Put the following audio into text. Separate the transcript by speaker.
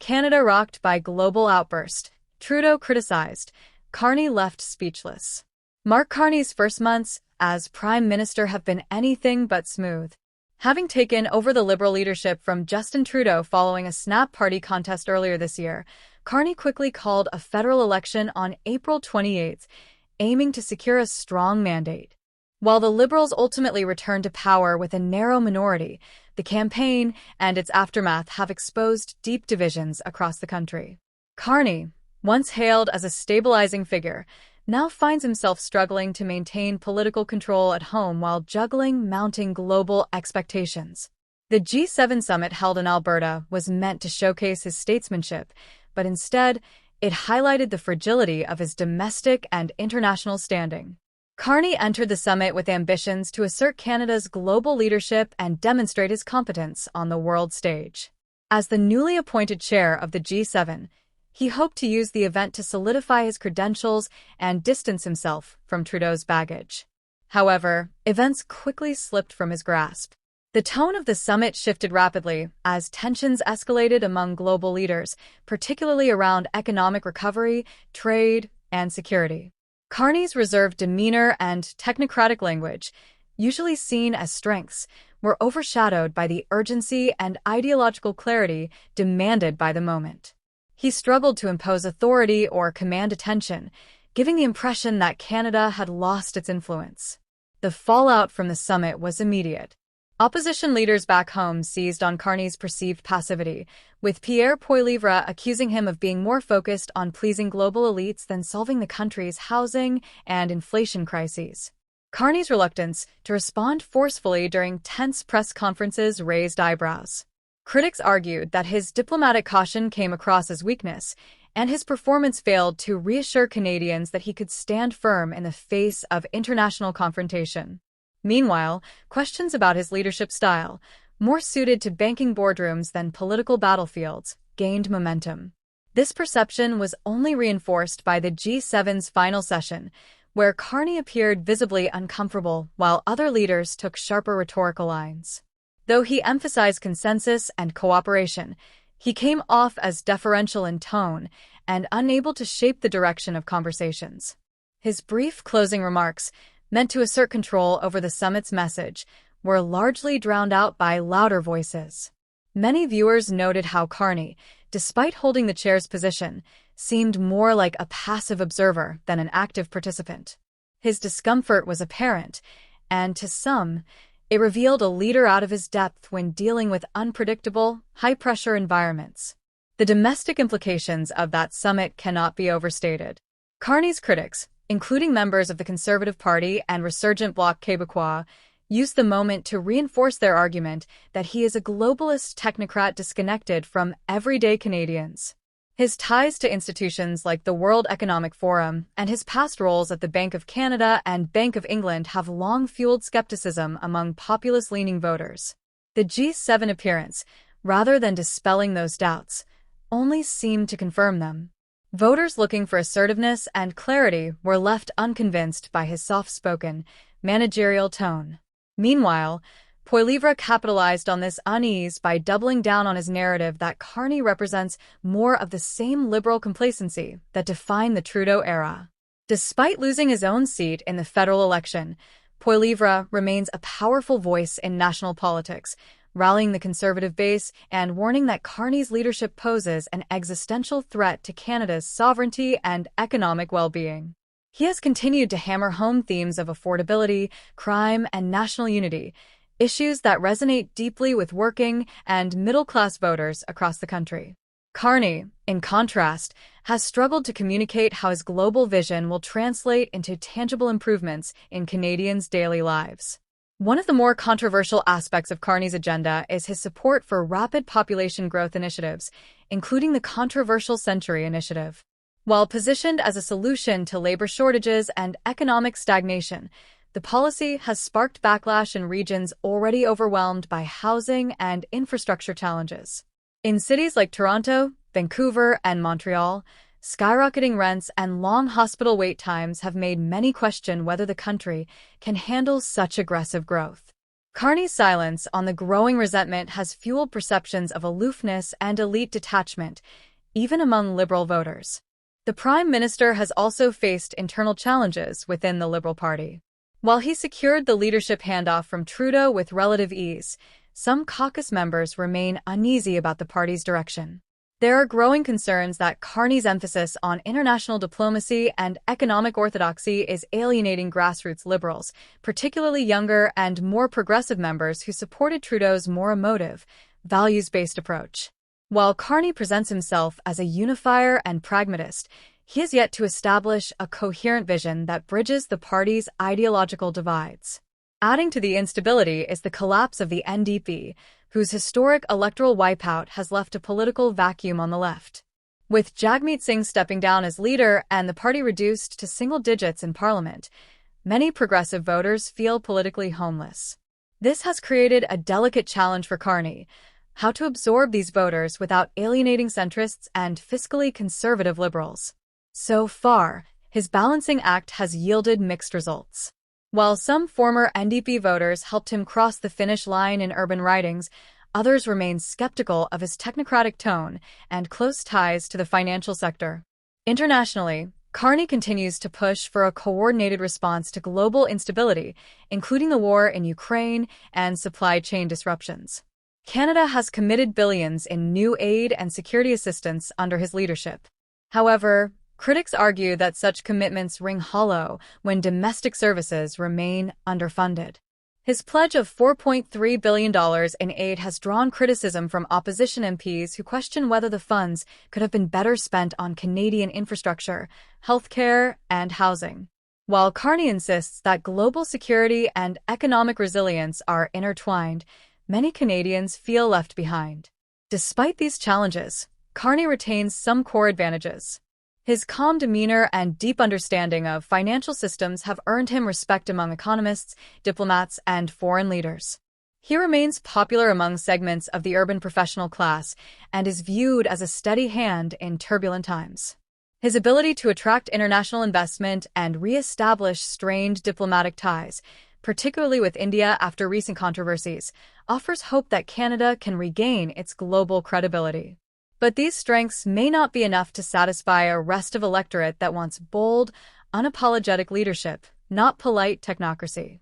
Speaker 1: Canada rocked by global outburst. Trudeau criticized. Carney left speechless. Mark Carney's first months as Prime Minister have been anything but smooth. Having taken over the Liberal leadership from Justin Trudeau following a snap party contest earlier this year, Carney quickly called a federal election on April 28, aiming to secure a strong mandate. While the Liberals ultimately returned to power with a narrow minority, the campaign and its aftermath have exposed deep divisions across the country. Carney, once hailed as a stabilizing figure, now finds himself struggling to maintain political control at home while juggling mounting global expectations. The G7 summit held in Alberta was meant to showcase his statesmanship, but instead, it highlighted the fragility of his domestic and international standing. Carney entered the summit with ambitions to assert Canada's global leadership and demonstrate his competence on the world stage. As the newly appointed chair of the G7, he hoped to use the event to solidify his credentials and distance himself from Trudeau's baggage. However, events quickly slipped from his grasp. The tone of the summit shifted rapidly as tensions escalated among global leaders, particularly around economic recovery, trade, and security. Carney's reserved demeanor and technocratic language, usually seen as strengths, were overshadowed by the urgency and ideological clarity demanded by the moment. He struggled to impose authority or command attention, giving the impression that Canada had lost its influence. The fallout from the summit was immediate. Opposition leaders back home seized on Carney's perceived passivity, with Pierre Poilievre accusing him of being more focused on pleasing global elites than solving the country's housing and inflation crises. Carney's reluctance to respond forcefully during tense press conferences raised eyebrows. Critics argued that his diplomatic caution came across as weakness, and his performance failed to reassure Canadians that he could stand firm in the face of international confrontation. Meanwhile, questions about his leadership style, more suited to banking boardrooms than political battlefields, gained momentum. This perception was only reinforced by the G7's final session, where Carney appeared visibly uncomfortable while other leaders took sharper rhetorical lines. Though he emphasized consensus and cooperation, he came off as deferential in tone and unable to shape the direction of conversations. His brief closing remarks, meant to assert control over the summit's message, were largely drowned out by louder voices. Many viewers noted how Carney, despite holding the chair's position, seemed more like a passive observer than an active participant. His discomfort was apparent, and to some, it revealed a leader out of his depth when dealing with unpredictable, high-pressure environments. The domestic implications of that summit cannot be overstated. Carney's critics, including members of the Conservative Party and resurgent Bloc Québécois, used the moment to reinforce their argument that he is a globalist technocrat disconnected from everyday Canadians. His ties to institutions like the World Economic Forum and his past roles at the Bank of Canada and Bank of England have long fueled skepticism among populist-leaning voters. The G7 appearance, rather than dispelling those doubts, only seemed to confirm them. Voters looking for assertiveness and clarity were left unconvinced by his soft-spoken, managerial tone. Meanwhile, Poilievre capitalized on this unease by doubling down on his narrative that Carney represents more of the same liberal complacency that defined the Trudeau era. Despite losing his own seat in the federal election, Poilievre remains a powerful voice in national politics, rallying the Conservative base and warning that Carney's leadership poses an existential threat to Canada's sovereignty and economic well-being. He has continued to hammer home themes of affordability, crime, and national unity, issues that resonate deeply with working and middle-class voters across the country. Carney, in contrast, has struggled to communicate how his global vision will translate into tangible improvements in Canadians' daily lives. One of the more controversial aspects of Carney's agenda is his support for rapid population growth initiatives, including the controversial Century Initiative. While positioned as a solution to labor shortages and economic stagnation, the policy has sparked backlash in regions already overwhelmed by housing and infrastructure challenges. In cities like Toronto, Vancouver, and Montreal, skyrocketing rents and long hospital wait times have made many question whether the country can handle such aggressive growth. Carney's silence on the growing resentment has fueled perceptions of aloofness and elite detachment, even among Liberal voters. The Prime Minister has also faced internal challenges within the Liberal Party. While he secured the leadership handoff from Trudeau with relative ease, some caucus members remain uneasy about the party's direction. There are growing concerns that Carney's emphasis on international diplomacy and economic orthodoxy is alienating grassroots Liberals, particularly younger and more progressive members who supported Trudeau's more emotive, values-based approach. While Carney presents himself as a unifier and pragmatist, he has yet to establish a coherent vision that bridges the party's ideological divides. Adding to the instability is the collapse of the NDP, whose historic electoral wipeout has left a political vacuum on the left. With Jagmeet Singh stepping down as leader and the party reduced to single digits in parliament, many progressive voters feel politically homeless. This has created a delicate challenge for Carney: how to absorb these voters without alienating centrists and fiscally conservative Liberals. So far, his balancing act has yielded mixed results. While some former NDP voters helped him cross the finish line in urban ridings, others remain skeptical of his technocratic tone and close ties to the financial sector. Internationally, Carney continues to push for a coordinated response to global instability, including the war in Ukraine and supply chain disruptions. Canada has committed billions in new aid and security assistance under his leadership. However, critics argue that such commitments ring hollow when domestic services remain underfunded. His pledge of $4.3 billion in aid has drawn criticism from opposition MPs who question whether the funds could have been better spent on Canadian infrastructure, healthcare, and housing. While Carney insists that global security and economic resilience are intertwined, many Canadians feel left behind. Despite these challenges, Carney retains some core advantages. His calm demeanor and deep understanding of financial systems have earned him respect among economists, diplomats, and foreign leaders. He remains popular among segments of the urban professional class and is viewed as a steady hand in turbulent times. His ability to attract international investment and re-establish strained diplomatic ties, particularly with India after recent controversies, offers hope that Canada can regain its global credibility. But these strengths may not be enough to satisfy a restive electorate that wants bold, unapologetic leadership, not polite technocracy.